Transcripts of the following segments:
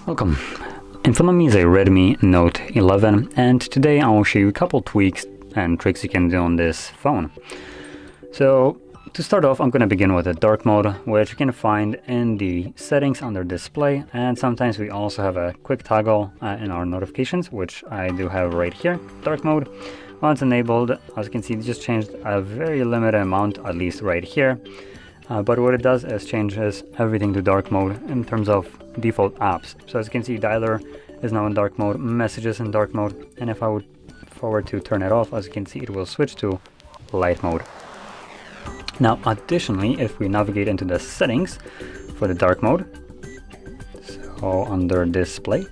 Welcome. In front of me is a Redmi Note 11, and today I will show you a couple tweaks and tricks you can do on this phone. So to start off, I'm going to begin with a dark mode, which you can find in the settings under display, and sometimes we also have a quick toggle in our notifications, which I do have right here. Dark mode, once enabled, as you can see, it just changed a very limited amount, at least right here. But what it does is changes everything to dark mode in terms of default apps. So as you can see, dialer is now in dark mode, messages in dark mode, and if I would forward to turn it off, as you can see, it will switch to light mode. Now additionally, if we navigate into the settings for the dark mode, so under display,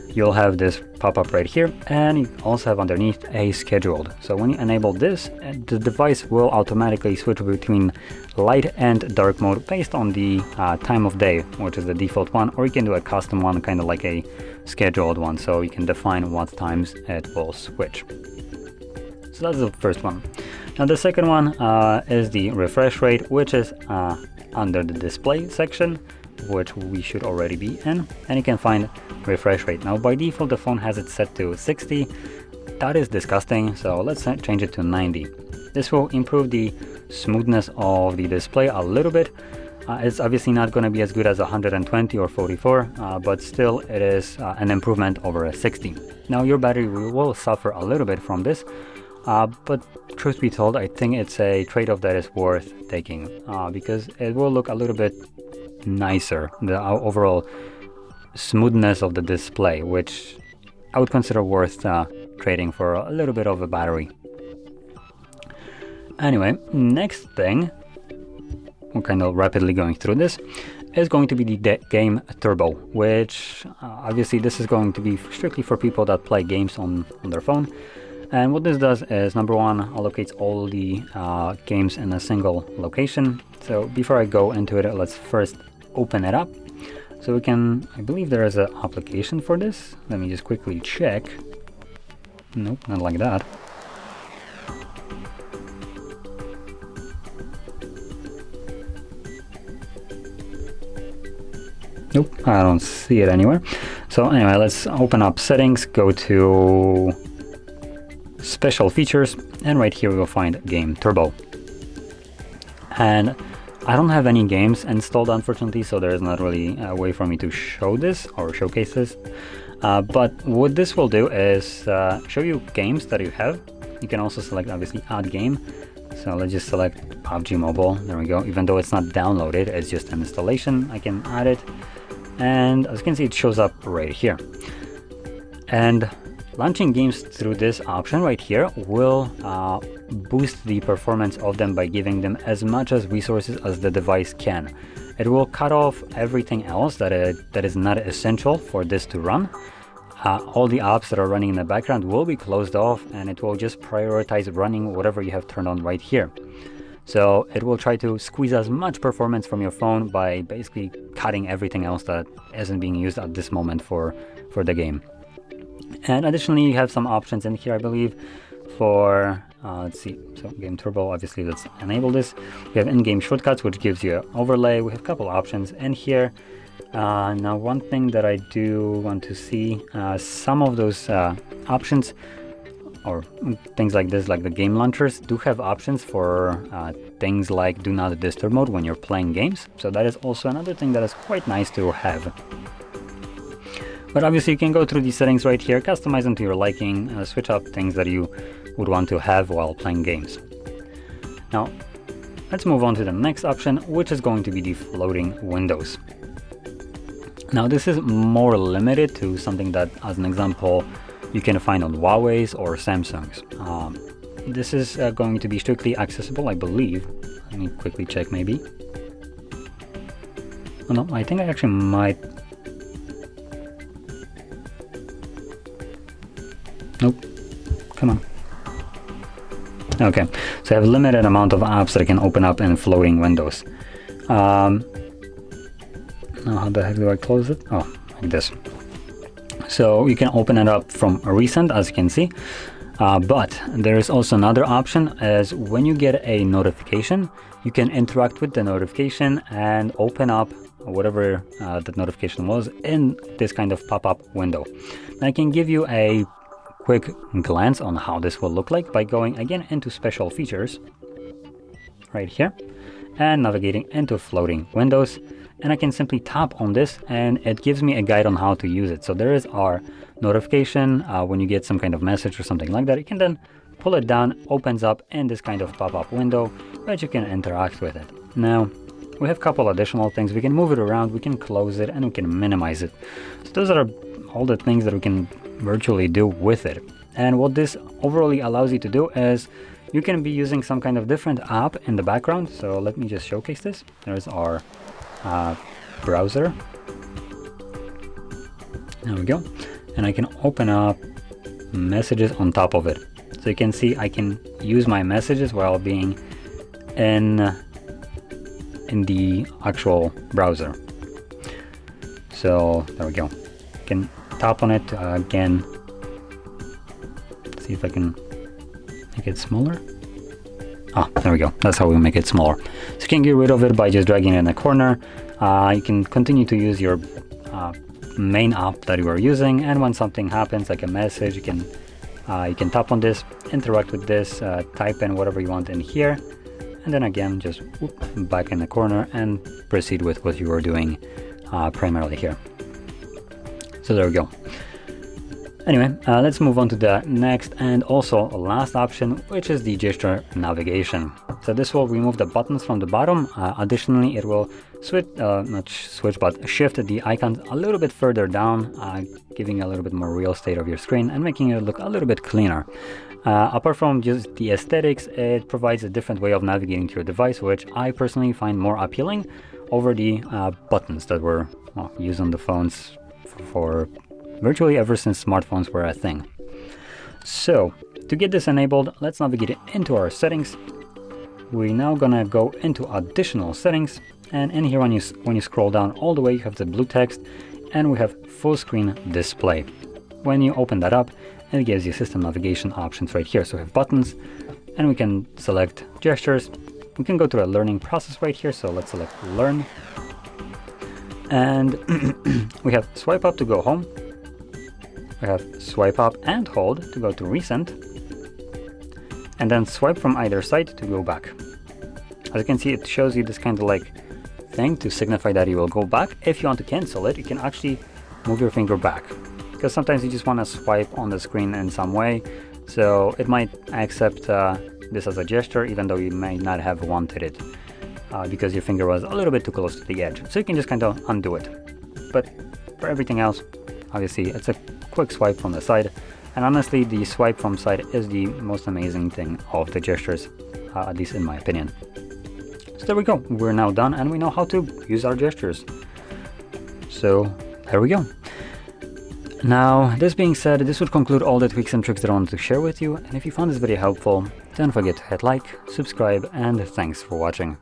you'll have this pop up right here, and you also have underneath a scheduled. So when you enable this, the device will automatically switch between light and dark mode based on the time of day, which is the default one, or you can do a custom one, kind of like a scheduled one, so you can define what times it will switch. So that's the first one. Now the second one is the refresh rate, which is under the display section, which we should already be in, and you can find refresh rate. Now by default the phone has it set to 60. That is disgusting, so let's change it to 90. This will improve the smoothness of the display a little bit. It's obviously not going to be as good as 120 or 44, but still it is an improvement over a 60. Now your battery will suffer a little bit from this, but truth be told, I think it's a trade-off that is worth taking, because it will look a little bit nicer, the overall smoothness of the display, which I would consider worth trading for a little bit of a battery. Anyway, next thing, we're kind of rapidly going through this, is going to be the game turbo, which obviously this is going to be strictly for people that play games on their phone. And what this does is, number one, allocates all the games in a single location. So before I go into it, let's first open it up. So we can, I believe there is an application for this. Let me just quickly check. Nope, not like that. Nope, I don't see it anywhere. So anyway, let's open up settings, go to special features, and right here we will find game turbo. And I don't have any games installed, unfortunately, so there is not really a way for me to show this or showcase this. But what this will do is show you games that you have. You can also select, obviously, add game. So let's just select PUBG Mobile. There we go. Even though it's not downloaded, it's just an installation, I can add it. And as you can see, it shows up right here. And launching games through this option right here will boost the performance of them by giving them as much as resources as the device can. It will cut off everything else that is not essential for this to run. All the apps that are running in the background will be closed off, and it will just prioritize running whatever you have turned on right here. So it will try to squeeze as much performance from your phone by basically cutting everything else that isn't being used at this moment for the game. And additionally, you have some options in here, I believe, for let's see, so game turbo, obviously let's enable this. We have in-game shortcuts, which gives you an overlay. We have a couple options in here. Now one thing that I do want to see, some of those options or things like this, like the game launchers, do have options for things like do not disturb mode when you're playing games. So that is also another thing that is quite nice to have. But obviously you can go through these settings right here, customize them to your liking, switch up things that you would want to have while playing games. Now, let's move on to the next option, which is going to be the floating windows. Now this is more limited to something that, as an example, you can find on Huawei's or Samsung's. This is going to be strictly accessible, I believe. Let me quickly check maybe. Oh no, I think I actually might... Nope, come on. Okay, so I have a limited amount of apps that I can open up in floating windows. Now how the heck do I close it? Oh, like this. So you can open it up from recent, as you can see. But there is also another option, as when you get a notification, you can interact with the notification and open up whatever that notification was in this kind of pop-up window. And I can give you a quick glance on how this will look like by going again into special features right here and navigating into floating windows, and I can simply tap on this and it gives me a guide on how to use it. So there is our notification. When you get some kind of message or something like that, you can then pull it down, opens up in this kind of pop-up window, where you can interact with it. Now we have a couple additional things. We can move it around, we can close it, and we can minimize it. So those are all the things that we can virtually do with it. And what this overall allows you to do is you can be using some kind of different app in the background. So let me just showcase this. There's our browser. There we go. And I can open up messages on top of it. So you can see I can use my messages while being in the actual browser. So there we go. You can tap on it again. See if I can make it smaller. There we go. That's how we make it smaller. So you can get rid of it by just dragging it in a corner. You can continue to use your main app that you are using, and when something happens like a message, you can tap on this, interact with this, type in whatever you want in here, and then again just back in the corner and proceed with what you are doing primarily here. So there we go. Anyway, let's move on to the next and also last option, which is the gesture navigation. So this will remove the buttons from the bottom. Additionally, it will shift the icons a little bit further down, giving a little bit more real estate of your screen and making it look a little bit cleaner. Apart from just the aesthetics, it provides a different way of navigating to your device, which I personally find more appealing over the buttons that were used on the phones for virtually ever since smartphones were a thing. So to get this enabled, let's navigate into our settings. We're now gonna go into additional settings, and in here when you scroll down all the way, you have the blue text and we have full screen display. When you open that up, it gives you system navigation options right here. So we have buttons and we can select gestures. We can go to a learning process right here. So let's select learn, and we have swipe up to go home. We have swipe up and hold to go to recent, and then swipe from either side to go back. As you can see, it shows you this kind of like thing to signify that you will go back. If you want to cancel it, you can actually move your finger back, because sometimes you just want to swipe on the screen in some way, so it might accept this as a gesture even though you may not have wanted it, because your finger was a little bit too close to the edge. So you can just kind of undo it. But for everything else, obviously it's a quick swipe from the side, and honestly the swipe from side is the most amazing thing of the gestures, at least in my opinion. So there we go, we're now done and we know how to use our gestures. So there we go. Now, this being said, this would conclude all the tweaks and tricks that I wanted to share with you, and if you found this video helpful, don't forget to hit like, subscribe, and thanks for watching.